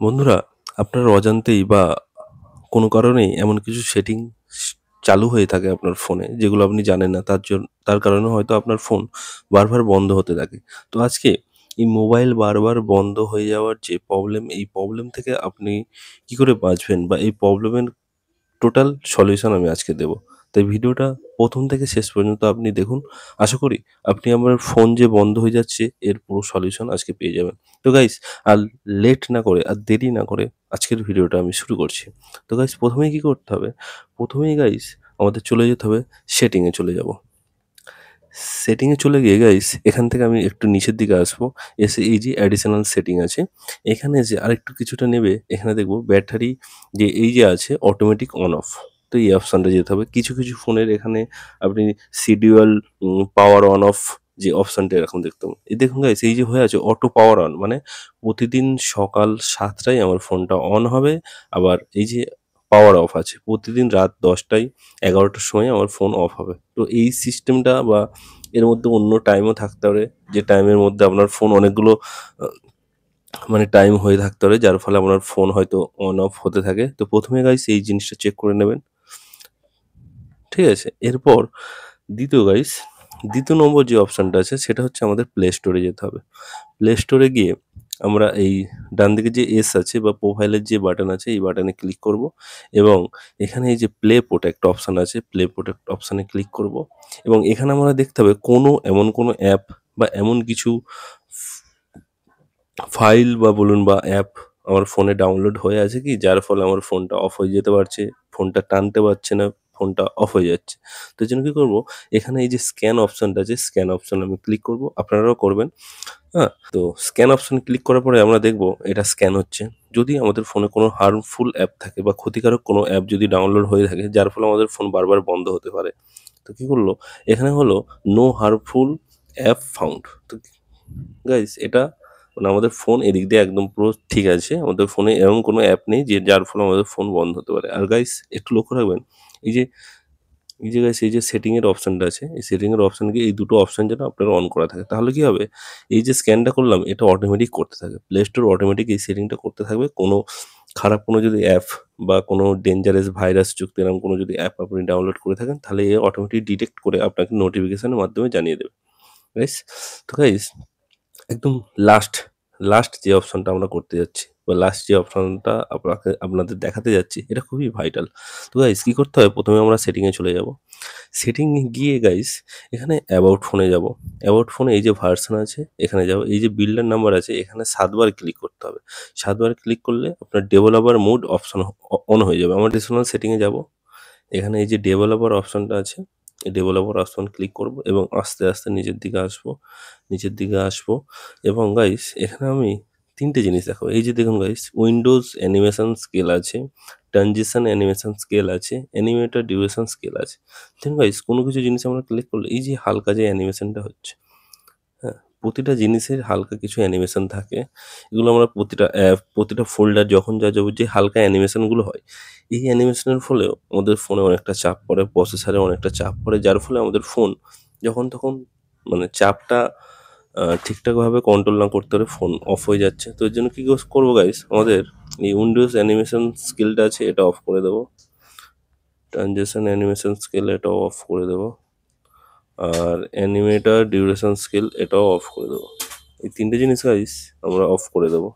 বন্ধুরা, আপনার অজান্তেই বা কোনো কারণেই এমন কিছু সেটিং চালু হয়ে থাকে আপনার ফোনে, যেগুলো আপনি জানেন না। তার কারণে হয়তো আপনার ফোন বারবার বন্ধ হতে থাকে। তো আজকে এই মোবাইল বারবার বন্ধ হয়ে যাওয়ার যে প্রবলেম, এই প্রবলেম থেকে আপনি কি করে বাঁচবেন বা এই প্রবলেমের টোটাল সলিউশন আমি আজকে দেব। তাই ভিডিওটা ১ম থেকে শেষ পর্যন্ত আপনি দেখুন। আশা করি আপনি আমার ফোন যে বন্ধ হয়ে যাচ্ছে এর পুরো সলিউশন আজকে পেয়ে যাবেন। তো গাইস, আর লেট না করে, আর দেরি না করে আজকের ভিডিওটা আমি শুরু করছি। তো গাইস, ১ম এই কি করতে হবে? ১ম এই গাইস আমাদের চলে যেতে হবে, সেটিং এ চলে যাব। সেটিং এ চলে গিয়ে গাইস এখান থেকে আমি একটু নিচের দিকে আসবো। এসে এই যে অ্যাডিশনাল সেটিং আছে, এখানে এসে আরেকটু কিছুটা নেবে, এখানে দেখবো ব্যাটারি যে এই যে আছে অটোমেটিক অন অফ। তো এই অপশনটা যেতে হবে। কিছু, কিছু ফোনের এখানে আপনি শিডিউল পাওয়ার অন অফ যে অপশনটা এরকম দেখতে পাবেন। এই দেখুন গাইস, এই যে হয়ে আছে অটো পাওয়ার অন, মানে প্রতিদিন সকাল ৭ টায় আমার ফোনটা অন হবে। আবার এই যে পাওয়ার অফ আছে, প্রতিদিন রাত ১০ টায় ১১ টার সময় আমার ফোন অফ হবে। তো এই সিস্টেমটা বা এর মধ্যে অন্য টাইমও থাকতে পারে, যে টাইমের মধ্যে আপনার ফোন অনেকগুলো আ মানে টাইম হয়ে থাকতে পারে, যার ফলে আপনার ফোন হয়তো অন অফ হতে থাকে। তো ১ম এ গাইস এই জিনিসটা চেক করে নেবেন। ঠিক আছে? এরপর ২য় নম্বর যে অপশনটা আছে সেটা হচ্ছে আমাদের প্লে স্টোরে যেতে হবে। প্লে স্টোরে গিয়ে আমরা এই ডানদিকে যে এস আছে বা প্রোফাইলের যে বাটন আছে, এই বাটনে ক্লিক করব এবং এখানে এই যে প্লে প্রোটেক্ট অপশন আছে, প্লে প্রোটেক্ট অপশনে ক্লিক করব এবং এখানে আমরা দেখতে হবে এমন কোনো অ্যাপ বা এমন কিছু ফাইল বা বলুন বা অ্যাপ আমার ফোনে ডাউনলোড হয়ে আছে কি, যার ফলে আমার ফোনটা অফ হয়ে যেতে পারছে, ফোনটা টানতে পারছে না, ফোনটা অফ হয়ে যাচ্ছে। তো এজন্য কি করব, এখানে এই যে স্ক্যান অপশনটা আছে, স্ক্যান অপশনে আমি ক্লিক করব। আপনারাও করবেন। হ্যাঁ? তো স্ক্যান অপশনে ক্লিক করার পরে আমরা দেখব এটা স্ক্যান হচ্ছে। যদি আমাদের ফোনে কোনো হার্মফুল অ্যাপ থাকে বা ক্ষতিকারক কোনো অ্যাপ যদি ডাউনলোড হয়ে থাকে, যার ফলে আমাদের ফোন বারবার বন্ধ হতে পারে। তো কি করলো, এখানে হলো নো হার্মফুল অ্যাপ ফাউন্ড। তো গাইস, এটা মানে আমাদের ফোন এদিক দিয়ে একদম পুরো ঠিক আছে। আমাদের ফোনে এমন কোনো অ্যাপ নেই যে যার ফলে আমাদের ফোন বন্ধ হতে পারে। আর গাইস, একটু লক্ষ্য রাখবেন, এই যে গাইস এই যে সেটিং এর অপশনটা আছে, এই সেটিং এর অপশন গিয়ে এই দুটো অপশন যেন আপনার অন করা থাকে। তাহলে কি হবে? এই যে স্ক্যানটা করলাম, এটা অটোমেটিক করতে থাকে। প্লে স্টোর অটোমেটিক এই সেটিংটা করতে থাকবে। কোনো খারাপ কোনো যদি অ্যাপ বা কোনো ডেঞ্জারাস ভাইরাস যুক্ত এরকম কোনো যদি অ্যাপ আপনি ডাউনলোড করে থাকেন, তাহলে এ অটোমেটিক ডিটেক্ট করে আপনাকে নোটিফিকেশনের মাধ্যমে জানিয়ে দেবে। গাইস, তো গাইস একদম লাস্ট, যে অপশনটা আমরা করতে যাচ্ছি বা লাস্ট যে অপশনটা আপনাদের দেখাতে যাচ্ছি, এটা খুবই ভাইটাল। তো গাইস, কি করতে হবে? ১ম এ আমরা সেটিং এ চলে যাব। সেটিং এ গিয়ে গাইস এখানে অ্যাবাউট ফোনে যাব। অ্যাবাউট ফোনে এই যে ভার্সন আছে এখানে যাব। এই যে বিল্ডার নাম্বার আছে এখানে ৭ বার ক্লিক করতে হবে। ৭ বার ক্লিক করলে আপনার ডেভেলপার মোড অপশন অন হয়ে যাবে। আমরা অ্যাডিশনাল সেটিং এ যাব। এখানে এই যে ডেভেলপার অপশনটা আছে, এই ডেভেলপার অপশন ক্লিক করব এবং আস্তে, আস্তে নিচের দিকে আসবো। নিচের দিকে আসবো এবং গাইস এখানে আমি ৩ টে জিনিস দেখাবো। এই যে দেখুন গাইস, উইন্ডোজ অ্যানিমেশন স্কেল আছে, ট্রানজিশন অ্যানিমেশন স্কেল আছে, অ্যানিমেটর ডিউরেশন স্কেল আছে। দেখুন গাইস, কোনো কিছু জিনিস আমরা ক্লিক করলে এই যে হালকা যে অ্যানিমেশনটা হচ্ছে, হ্যাঁ? প্রতিটা জিনিসের হালকা কিছু অ্যানিমেশন থাকে। এগুলো আমরা প্রতিটা অ্যাপ, প্রতিটা ফোল্ডার যখন যা যাবো যে হালকা অ্যানিমেশনগুলো হয়, এই অ্যানিমেশনের ফলেও আমাদের ফোনে অনেকটা চাপ পড়ে, প্রসেসরে অনেকটা চাপ পড়ে। যার ফলে আমাদের ফোন যখন তখন মানে চাপটা ঠিকঠাকভাবে কন্ট্রোল না করতে পেরে ফোন অফ হয়ে যাচ্ছে। তো এর জন্য কি করবো গাইস, আমাদের এই উইন্ডোজ অ্যানিমেশন স্কিলটা আছে এটা অফ করে দেবো। ট্রানজিশন অ্যানিমেশন স্কেল এটাও অফ করে দেবো। আর অ্যানিমেটর ডিউরেশন স্কেল এটাও অফ করে দেবো। এই ৩ টে জিনিস গাইস আমরা অফ করে দেবো।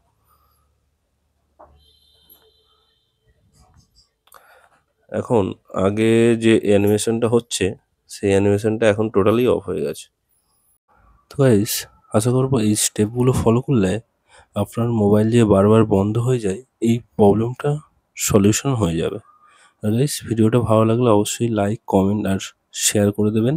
এখন আগে যে অ্যানিমেশনটা হচ্ছে, সেই অ্যানিমেশনটা এখন টোটালি অফ হয়ে গেছে। তো গাইস, আশা করবো এই স্টেপগুলো ফলো করলে আপনার মোবাইল যে বারবার বন্ধ হয়ে যায়, এই প্রবলেমটা সলিউশন হয়ে যাবে। আর গাইস, ভিডিওটা ভালো লাগলে অবশ্যই লাইক, কমেন্ট আর শেয়ার করে দেবেন।